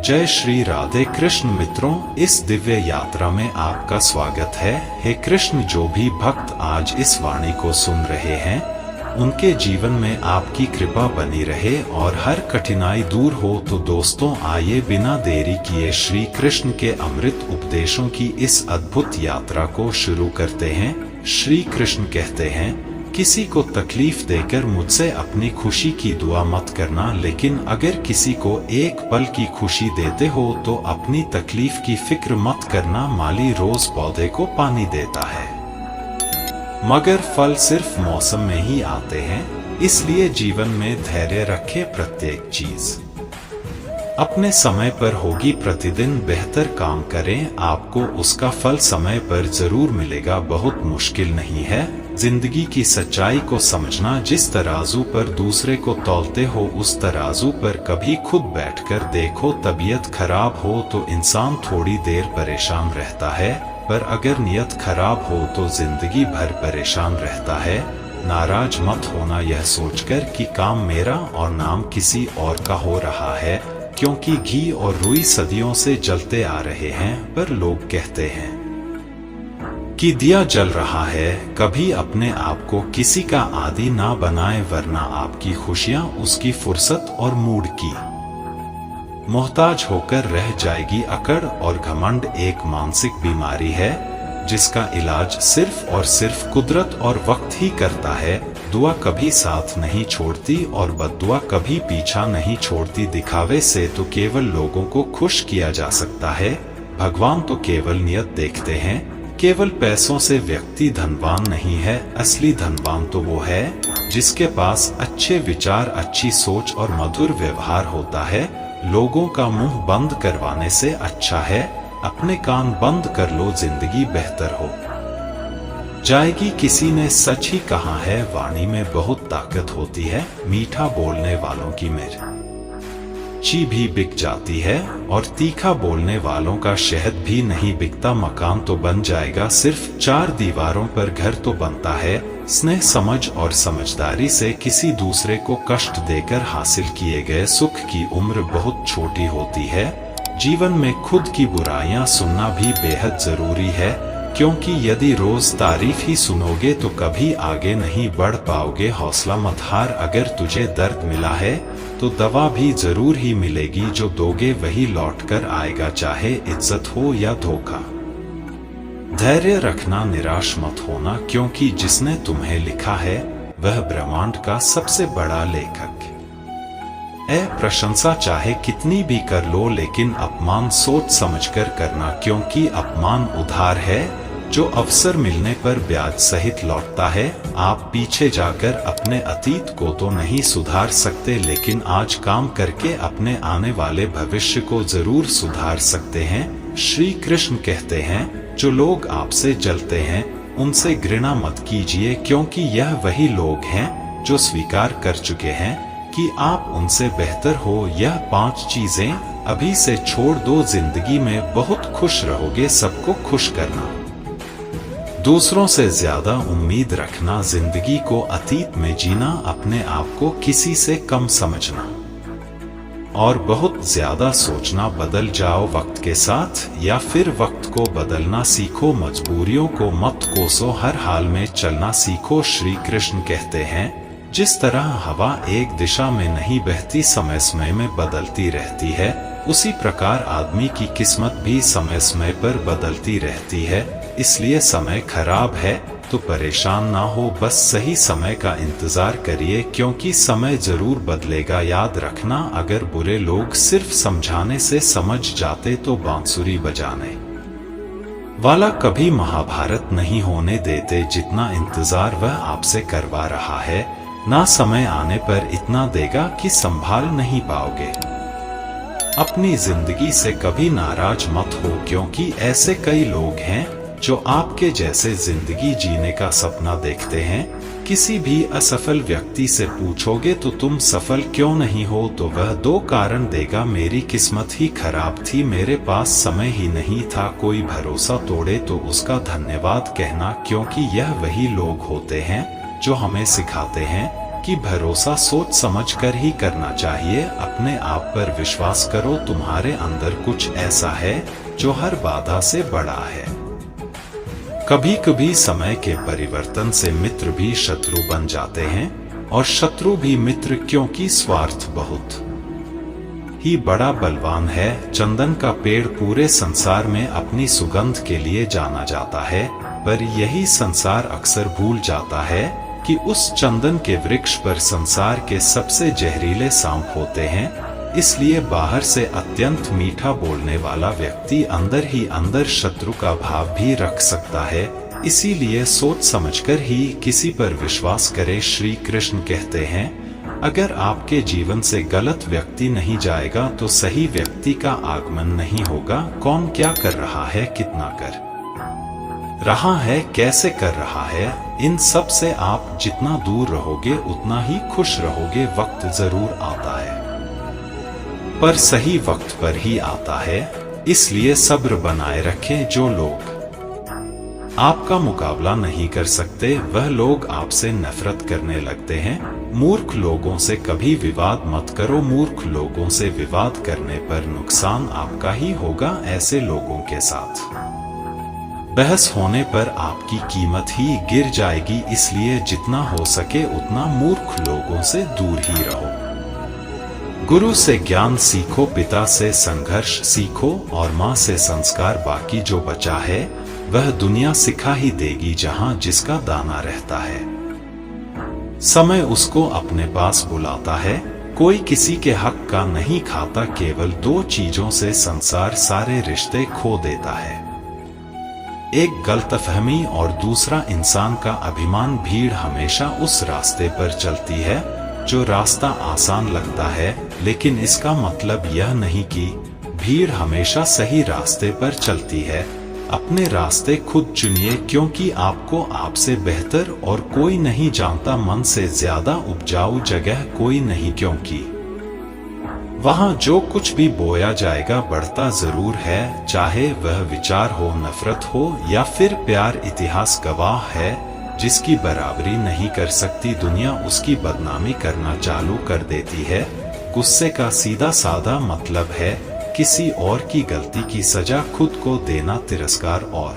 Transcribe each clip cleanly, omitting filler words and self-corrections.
जय श्री राधे कृष्ण मित्रों, इस दिव्य यात्रा में आपका स्वागत है। हे कृष्ण, जो भी भक्त आज इस वाणी को सुन रहे हैं उनके जीवन में आपकी कृपा बनी रहे और हर कठिनाई दूर हो। तो दोस्तों, आइए बिना देरी किए श्री कृष्ण के अमृत उपदेशों की इस अद्भुत यात्रा को शुरू करते हैं। श्री कृष्ण कहते हैं, किसी को तकलीफ देकर मुझसे अपनी खुशी की दुआ मत करना, लेकिन अगर किसी को एक पल की खुशी देते हो तो अपनी तकलीफ की फिक्र मत करना। माली रोज पौधे को पानी देता है मगर फल सिर्फ मौसम में ही आते हैं, इसलिए जीवन में धैर्य रखे। प्रत्येक चीज अपने समय पर होगी। प्रतिदिन बेहतर काम करें, आपको उसका फल समय पर जरूर मिलेगा। बहुत मुश्किल नहीं है जिंदगी की सच्चाई को समझना। जिस तराजू पर दूसरे को तौलते हो उस तराजू पर कभी खुद बैठकर देखो। तबीयत खराब हो तो इंसान थोड़ी देर परेशान रहता है, पर अगर नियत खराब हो तो जिंदगी भर परेशान रहता है। नाराज मत होना यह सोचकर कि काम मेरा और नाम किसी और का हो रहा है, क्योंकि घी और रुई सदियों से जलते आ रहे हैं। पर लोग कहते हैं कि दिया जल रहा है। कभी अपने आप को किसी का आदी ना बनाए, वरना आपकी खुशियां उसकी फुर्सत और मूड की मोहताज होकर रह जाएगी। अकड़ और घमंड एक मानसिक बीमारी है जिसका इलाज सिर्फ और सिर्फ कुदरत और वक्त ही करता है। दुआ कभी साथ नहीं छोड़ती और बद्दुआ कभी पीछा नहीं छोड़ती। दिखावे से तो केवल लोगों को खुश किया जा सकता है, भगवान तो केवल नियत देखते हैं। केवल पैसों से व्यक्ति धनवान नहीं है, असली धनवान तो वो है जिसके पास अच्छे विचार, अच्छी सोच और मधुर व्यवहार होता है। लोगों का मुंह बंद करवाने से अच्छा है अपने कान बंद कर लो, जिंदगी बेहतर हो जाएगी। किसी ने सच ही कहा है, वाणी में बहुत ताकत होती है। मीठा बोलने वालों की मिर्ची भी बिक जाती है और तीखा बोलने वालों का शहद भी नहीं बिकता। मकान तो बन जाएगा, सिर्फ चार दीवारों पर घर तो बनता है। स्नेह, समझ और समझदारी से किसी दूसरे को कष्ट देकर हासिल किए गए सुख की उम्र बहुत छोटी होती है। जीवन में खुद की बुराइयां सुनना भी बेहद जरूरी है, क्योंकि यदि रोज तारीफ ही सुनोगे तो कभी आगे नहीं बढ़ पाओगे। हौसला मत हार, अगर तुझे दर्द मिला है तो दवा भी जरूर ही मिलेगी। जो दोगे वही लौट कर आएगा, चाहे इज्जत हो या धोखा। धैर्य रखना, निराश मत होना, क्योंकि जिसने तुम्हें लिखा है वह ब्रह्मांड का सबसे बड़ा लेखक है। प्रशंसा चाहे कितनी भी कर लो, लेकिन अपमान सोच समझकर करना, क्योंकि अपमान उधार है जो अवसर मिलने पर ब्याज सहित लौटता है। आप पीछे जाकर अपने अतीत को तो नहीं सुधार सकते, लेकिन आज काम करके अपने आने वाले भविष्य को जरूर सुधार सकते हैं। श्री कृष्ण कहते हैं, जो लोग आपसे जलते हैं उनसे घृणा मत कीजिए, क्योंकि यह वही लोग हैं जो स्वीकार कर चुके हैं कि आप उनसे बेहतर हो। यह 5 चीजें अभी से छोड़ दो, जिंदगी में बहुत खुश रहोगे। सबको खुश करना, दूसरों से ज्यादा उम्मीद रखना, जिंदगी को अतीत में जीना, अपने आप को किसी से कम समझना और बहुत ज्यादा सोचना। बदल जाओ वक्त के साथ या फिर वक्त को बदलना सीखो। मजबूरियों को मत कोसो, हर हाल में चलना सीखो। श्री कृष्ण कहते हैं, जिस तरह हवा एक दिशा में नहीं बहती, समय समय में बदलती रहती है, उसी प्रकार आदमी की किस्मत भी समय समय पर बदलती रहती है। इसलिए समय खराब है तो परेशान ना हो, बस सही समय का इंतजार करिए, क्योंकि समय जरूर बदलेगा। याद रखना, अगर बुरे लोग सिर्फ समझाने से समझ जाते तो बांसुरी बजाने वाला कभी महाभारत नहीं होने देते। जितना इंतजार वह आपसे करवा रहा है, ना समय आने पर इतना देगा कि संभाल नहीं पाओगे। अपनी जिंदगी से कभी नाराज मत हो, क्योंकि ऐसे कई लोग हैं जो आपके जैसे जिंदगी जीने का सपना देखते हैं। किसी भी असफल व्यक्ति से पूछोगे तो तुम सफल क्यों नहीं हो, तो वह 2 कारण देगा, मेरी किस्मत ही खराब थी, मेरे पास समय ही नहीं था। कोई भरोसा तोड़े तो उसका धन्यवाद कहना, क्योंकि यह वही लोग होते हैं जो हमें सिखाते हैं कि भरोसा सोच समझकर ही करना चाहिए। अपने आप पर विश्वास करो, तुम्हारे अंदर कुछ ऐसा है जो हर बाधा से बड़ा है। कभी कभी समय के परिवर्तन से मित्र भी शत्रु बन जाते हैं और शत्रु भी मित्र, क्योंकि स्वार्थ बहुत ही बड़ा बलवान है। चंदन का पेड़ पूरे संसार में अपनी सुगंध के लिए जाना जाता है, पर यही संसार अक्सर भूल जाता है कि उस चंदन के वृक्ष पर संसार के सबसे जहरीले सांप होते हैं। इसलिए बाहर से अत्यंत मीठा बोलने वाला व्यक्ति अंदर ही अंदर शत्रु का भाव भी रख सकता है। इसीलिए सोच समझकर ही किसी पर विश्वास करें। श्री कृष्ण कहते हैं, अगर आपके जीवन से गलत व्यक्ति नहीं जाएगा तो सही व्यक्ति का आगमन नहीं होगा। कौन क्या कर रहा है, कितना कर रहा है, कैसे कर रहा है, इन सब से आप जितना दूर रहोगे उतना ही खुश रहोगे। वक्त जरूर आता है, पर सही वक्त पर ही आता है, इसलिए सब्र बनाए रखें। जो लोग आपका मुकाबला नहीं कर सकते, वह लोग आपसे नफरत करने लगते हैं। मूर्ख लोगों से कभी विवाद मत करो, मूर्ख लोगों से विवाद करने पर नुकसान आपका ही होगा। ऐसे लोगों के साथ बहस होने पर आपकी कीमत ही गिर जाएगी। इसलिए जितना हो सके उतना मूर्ख लोगों से दूर ही रहो। गुरु से ज्ञान सीखो, पिता से संघर्ष सीखो और माँ से संस्कार। बाकी जो बचा है वह दुनिया सिखा ही देगी, जहाँ जिसका दाना रहता है समय उसको अपने पास बुलाता है। कोई किसी के हक का नहीं खाता, केवल दो चीजों से संसार सारे रिश्ते खो देता है, एक गलतफहमी और दूसरा इंसान का अभिमान। भीड़ हमेशा उस रास्ते पर चलती है जो रास्ता आसान लगता है, लेकिन इसका मतलब यह नहीं कि भीड़ हमेशा सही रास्ते पर चलती है। अपने रास्ते खुद चुनिए, क्योंकि आपको आपसे बेहतर और कोई नहीं जानता। मन से ज्यादा उपजाऊ जगह कोई नहीं, क्योंकि वहाँ जो कुछ भी बोया जाएगा बढ़ता जरूर है, चाहे वह विचार हो, नफरत हो या फिर प्यार। इतिहास गवाह है, जिसकी बराबरी नहीं कर सकती दुनिया उसकी बदनामी करना चालू कर देती है। गुस्से का सीधा साधा मतलब है किसी और की गलती की सजा खुद को देना। तिरस्कार और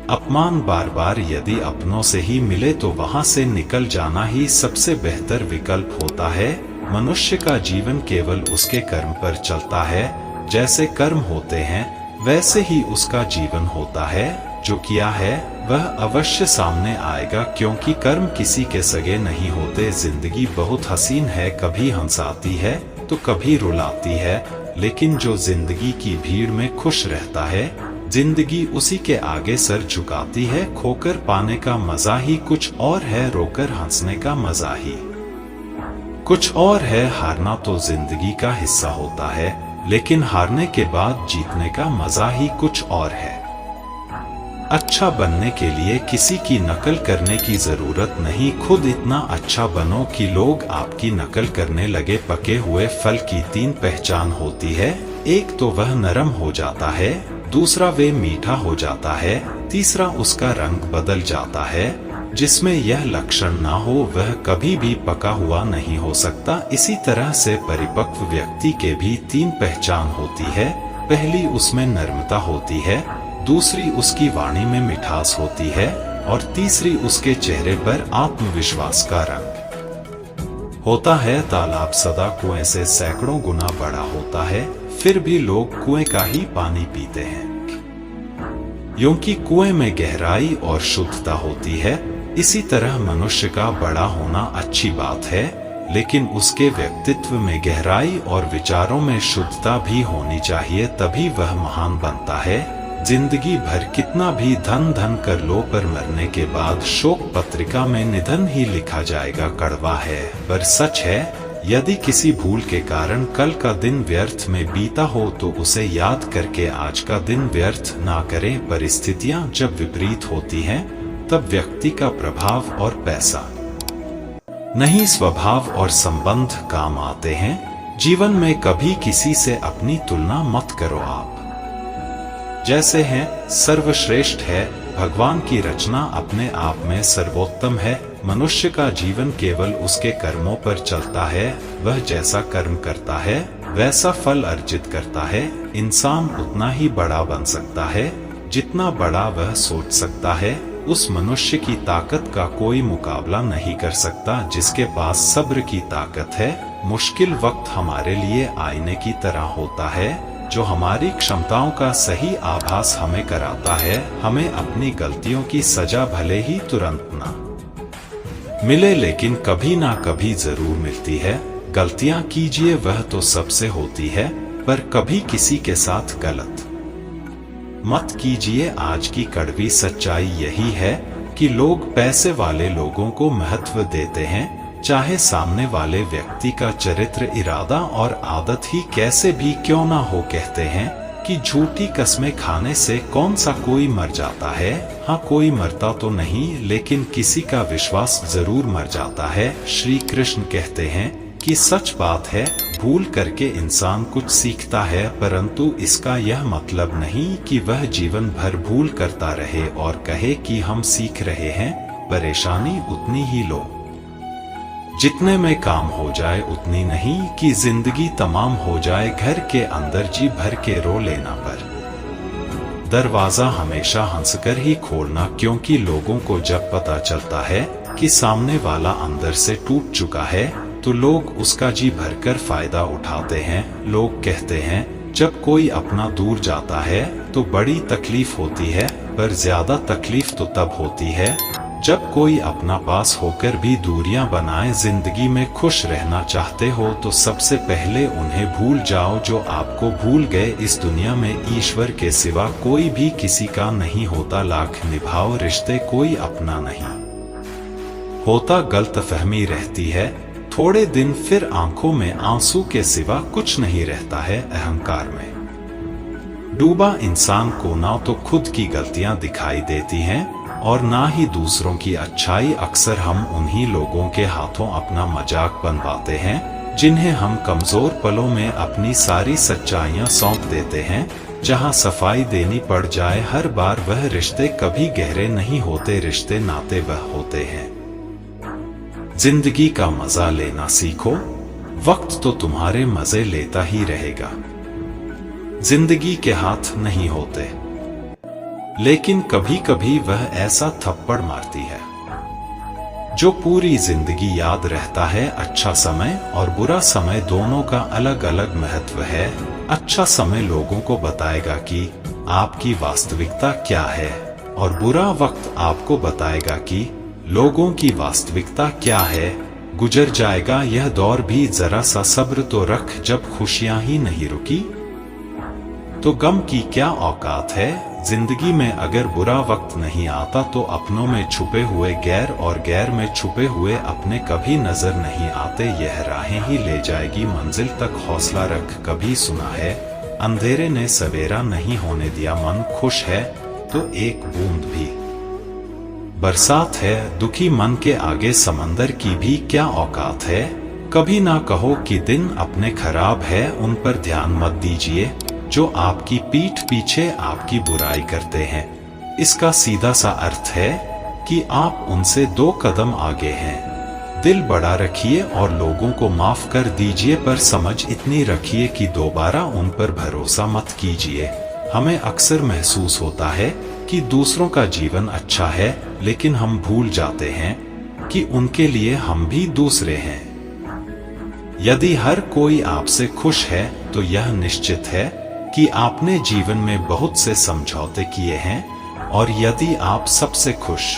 अपमान बार बार यदि अपनों से ही मिले तो वहां से निकल जाना ही सबसे बेहतर विकल्प होता है। मनुष्य का जीवन केवल उसके कर्म पर चलता है। जैसे कर्म होते हैं वैसे ही उसका जीवन होता है। जो किया है वह अवश्य सामने आएगा, क्योंकि कर्म किसी के सगे नहीं होते। जिंदगी बहुत हसीन है, कभी हंसाती है तो कभी रुलाती है, लेकिन जो जिंदगी की भीड़ में खुश रहता है, जिंदगी उसी के आगे सर झुकाती है। खोकर पाने का मजा ही कुछ और है, रोकर हंसने का मजा ही कुछ और है। हारना तो जिंदगी का हिस्सा होता है, लेकिन हारने के बाद जीतने का मजा ही कुछ और है। अच्छा बनने के लिए किसी की नकल करने की जरूरत नहीं, खुद इतना अच्छा बनो कि लोग आपकी नकल करने लगे। पके हुए फल की तीन पहचान होती है, एक तो वह नरम हो जाता है, दूसरा वे मीठा हो जाता है, तीसरा उसका रंग बदल जाता है। जिसमें यह लक्षण ना हो वह कभी भी पका हुआ नहीं हो सकता। इसी तरह से परिपक्व व्यक्ति के भी तीन पहचान होती है, पहली उसमें नर्मता होती है, दूसरी उसकी वाणी में मिठास होती है और तीसरी उसके चेहरे पर आत्मविश्वास का रंग होता है। तालाब सदा कुएं से सैकड़ों गुना बड़ा होता है, फिर भी लोग कुएं का ही पानी पीते हैं, क्योंकि कुएं में गहराई और शुद्धता होती है। इसी तरह मनुष्य का बड़ा होना अच्छी बात है, लेकिन उसके व्यक्तित्व में गहराई और विचारों में शुद्धता भी होनी चाहिए, तभी वह महान बनता है। जिंदगी भर कितना भी धन धन कर लो, पर मरने के बाद शोक पत्रिका में निधन ही लिखा जाएगा। कड़वा है पर सच है, यदि किसी भूल के कारण कल का दिन व्यर्थ में बीता हो तो उसे याद करके आज का दिन व्यर्थ ना करें। परिस्थितियां जब विपरीत होती हैं तब व्यक्ति का प्रभाव और पैसा नहीं, स्वभाव और संबंध काम आते हैं। जीवन में कभी किसी से अपनी तुलना मत करो। आप जैसे हैं सर्वश्रेष्ठ है। भगवान की रचना अपने आप में सर्वोत्तम है। मनुष्य का जीवन केवल उसके कर्मों पर चलता है। वह जैसा कर्म करता है वैसा फल अर्जित करता है। इंसान उतना ही बड़ा बन सकता है जितना बड़ा वह सोच सकता है। उस मनुष्य की ताकत का कोई मुकाबला नहीं कर सकता जिसके पास सब्र की ताकत है। मुश्किल वक्त हमारे लिए आईने की तरह होता है जो हमारी क्षमताओं का सही आभास हमें कराता है। हमें अपनी गलतियों की सजा भले ही तुरंत ना मिले लेकिन कभी ना कभी जरूर मिलती है। गलतियां कीजिए वह तो सबसे होती है, पर कभी किसी के साथ गलत मत कीजिए। आज की कड़वी सच्चाई यही है कि लोग पैसे वाले लोगों को महत्व देते हैं, चाहे सामने वाले व्यक्ति का चरित्र, इरादा और आदत ही कैसे भी क्यों ना हो। कहते हैं कि झूठी कस्में खाने से कौन सा कोई मर जाता है। हाँ, कोई मरता तो नहीं लेकिन किसी का विश्वास जरूर मर जाता है। श्री कृष्ण कहते हैं कि सच बात है, भूल करके इंसान कुछ सीखता है, परंतु इसका यह मतलब नहीं कि वह जीवन भर भूल करता रहे और कहे कि हम सीख रहे हैं। परेशानी उतनी ही लो जितने में काम हो जाए, उतनी नहीं कि जिंदगी तमाम हो जाए। घर के अंदर जी भर के रो लेना पर दरवाजा हमेशा हंसकर ही खोलना, क्योंकि लोगों को जब पता चलता है कि सामने वाला अंदर से टूट चुका है तो लोग उसका जी भरकर फायदा उठाते हैं। लोग कहते हैं जब कोई अपना दूर जाता है तो बड़ी तकलीफ होती है, पर ज्यादा तकलीफ तो तब होती है जब कोई अपना पास होकर भी दूरियां बनाए। जिंदगी में खुश रहना चाहते हो तो सबसे पहले उन्हें भूल जाओ जो आपको भूल गए। इस दुनिया में ईश्वर के सिवा कोई भी किसी का नहीं होता। लाख निभाओ रिश्ते कोई अपना नहीं होता। गलतफहमी रहती है थोड़े दिन, फिर आंखों में आंसू के सिवा कुछ नहीं रहता है। अहंकार में डूबा इंसान को ना तो खुद की गलतियां दिखाई देती हैं और ना ही दूसरों की अच्छाई। अक्सर हम उन्हीं लोगों के हाथों अपना मजाक बनवाते हैं जिन्हें हम कमजोर पलों में अपनी सारी सच्चाइयां सौंप देते हैं। जहां सफाई देनी पड़ जाए हर बार, वह रिश्ते कभी गहरे नहीं होते। रिश्ते नाते वह होते हैं। जिंदगी का मजा लेना सीखो, वक्त तो तुम्हारे मजे लेता ही रहेगा। जिंदगी के हाथ नहीं होते, लेकिन कभी कभी वह ऐसा थप्पड़ मारती है जो पूरी जिंदगी याद रहता है। अच्छा समय और बुरा समय दोनों का अलग अलग महत्व है। अच्छा समय लोगों को बताएगा कि आपकी वास्तविकता क्या है, और बुरा वक्त आपको बताएगा कि लोगों की वास्तविकता क्या है। गुजर जाएगा यह दौर भी, जरा सा सब्र तो रख। जब खुशियां ही नहीं रुकी तो गम की क्या औकात है। जिंदगी में अगर बुरा वक्त नहीं आता तो अपनों में छुपे हुए गैर और गैर में छुपे हुए अपने कभी नजर नहीं आते। यह राहें ही ले जाएगी मंजिल तक, हौसला रख। कभी सुना है अंधेरे ने सवेरा नहीं होने दिया। मन खुश है तो एक बूंद भी बरसात है। दुखी मन के आगे समंदर की भी क्या औकात है। कभी ना कहो कि दिन अपने खराब है, उन पर ध्यान मत दीजिए जो आपकी पीठ पीछे आपकी बुराई करते हैं। इसका सीधा सा अर्थ है कि आप उनसे 2 कदम आगे हैं। दिल बड़ा रखिए और लोगों को माफ कर दीजिए, पर समझ इतनी रखिए कि दोबारा उन पर भरोसा मत कीजिए। हमें अक्सर महसूस होता है कि दूसरों का जीवन अच्छा है, लेकिन हम भूल जाते हैं कि उनके लिए हम भी दूसरे हैं। यदि हर कोई आपसे खुश है तो यह निश्चित है कि आपने जीवन में बहुत से समझौते किए हैं, और यदि आप सबसे खुश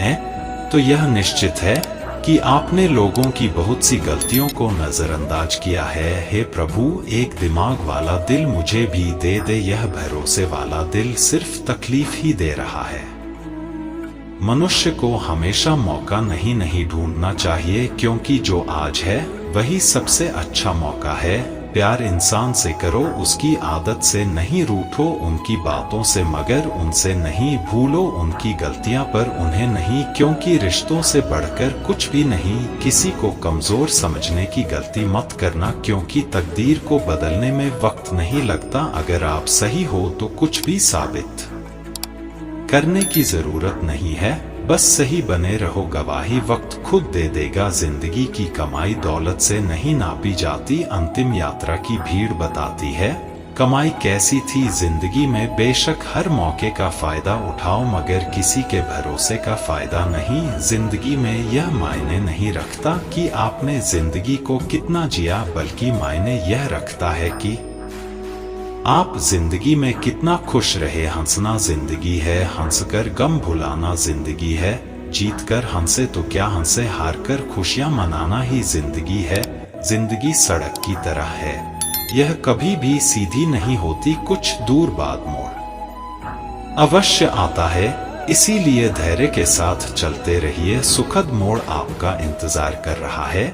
हैं तो यह निश्चित है कि आपने लोगों की बहुत सी गलतियों को नजरअंदाज किया है। हे प्रभु, एक दिमाग वाला दिल मुझे भी दे दे। यह भरोसे वाला दिल सिर्फ तकलीफ ही दे रहा है। मनुष्य को हमेशा मौका नहीं ढूंढना चाहिए, क्योंकि जो आज है वही सबसे अच्छा मौका है। प्यार इंसान से करो, उसकी आदत से नहीं रूठो, उनकी बातों से मगर उनसे नहीं भूलो, उनकी गलतियां पर उन्हें नहीं, क्योंकि रिश्तों से बढ़कर कुछ भी नहीं। किसी को कमजोर समझने की गलती मत करना, क्योंकि तकदीर को बदलने में वक्त नहीं लगता। अगर आप सही हो तो कुछ भी साबित करने की जरूरत नहीं है। बस सही बने रहो, गवाही वक्त खुद दे देगा। जिंदगी की कमाई दौलत से नहीं नापी जाती, अंतिम यात्रा की भीड़ बताती है कमाई कैसी थी जिंदगी में। बेशक हर मौके का फायदा उठाओ, मगर किसी के भरोसे का फायदा नहीं। जिंदगी में यह मायने नहीं रखता कि आपने जिंदगी को कितना जिया, बल्कि मायने यह रखता है कि आप जिंदगी में कितना खुश रहे। हंसना जिंदगी है, हंसकर गम भुलाना जिंदगी है। जीत कर हंसे तो क्या हंसे, हार कर खुशियां मनाना ही जिंदगी है। जिंदगी सड़क की तरह है, यह कभी भी सीधी नहीं होती, कुछ दूर बाद मोड़ अवश्य आता है। इसीलिए धैर्य के साथ चलते रहिए, सुखद मोड़ आपका इंतजार कर रहा है।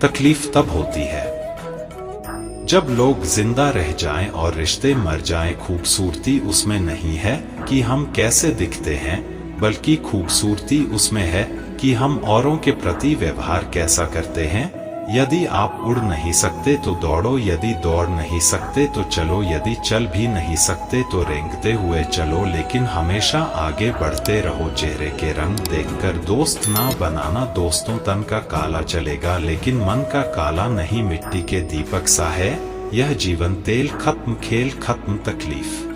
तकलीफ तब होती है जब लोग जिंदा रह जाएं और रिश्ते मर जाएं। खूबसूरती उसमें नहीं है कि हम कैसे दिखते हैं, बल्कि खूबसूरती उसमें है कि हम औरों के प्रति व्यवहार कैसा करते हैं। यदि आप उड़ नहीं सकते तो दौड़ो, यदि दौड़ नहीं सकते तो चलो, यदि चल भी नहीं सकते तो रेंगते हुए चलो, लेकिन हमेशा आगे बढ़ते रहो। चेहरे के रंग देखकर दोस्त ना बनाना, दोस्तों तन का काला चलेगा लेकिन मन का काला नहीं। मिट्टी के दीपक सा है यह जीवन, तेल खत्म खेल खत्म, तकलीफ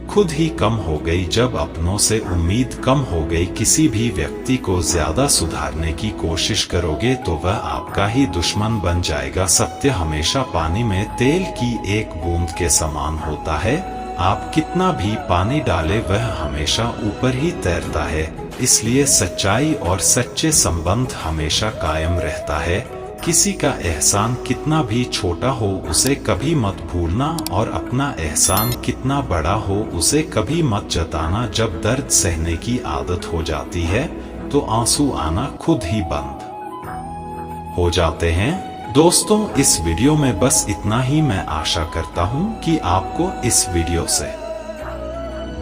खुद ही कम हो गई जब अपनों से उम्मीद कम हो गई। किसी भी व्यक्ति को ज्यादा सुधारने की कोशिश करोगे तो वह आपका ही दुश्मन बन जाएगा। सत्य हमेशा पानी में तेल की एक बूंद के समान होता है, आप कितना भी पानी डाले वह हमेशा ऊपर ही तैरता है। इसलिए सच्चाई और सच्चे संबंध हमेशा कायम रहता है। किसी का एहसान कितना भी छोटा हो उसे कभी मत भूलना, और अपना एहसान कितना बड़ा हो उसे कभी मत जताना। जब दर्द सहने की आदत हो जाती है तो आंसू आना खुद ही बंद हो जाते हैं। दोस्तों, इस वीडियो में बस इतना ही। मैं आशा करता हूं कि आपको इस वीडियो से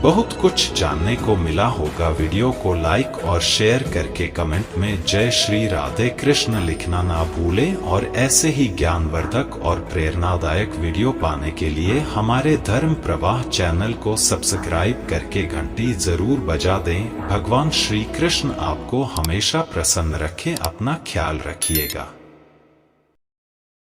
बहुत कुछ जानने को मिला होगा। वीडियो को लाइक और शेयर करके कमेंट में जय श्री राधे कृष्ण लिखना ना भूलें, और ऐसे ही ज्ञानवर्धक और प्रेरणादायक वीडियो पाने के लिए हमारे धर्म प्रवाह चैनल को सब्सक्राइब करके घंटी जरूर बजा दें। भगवान श्री कृष्ण आपको हमेशा प्रसन्न रखें। अपना ख्याल रखिएगा।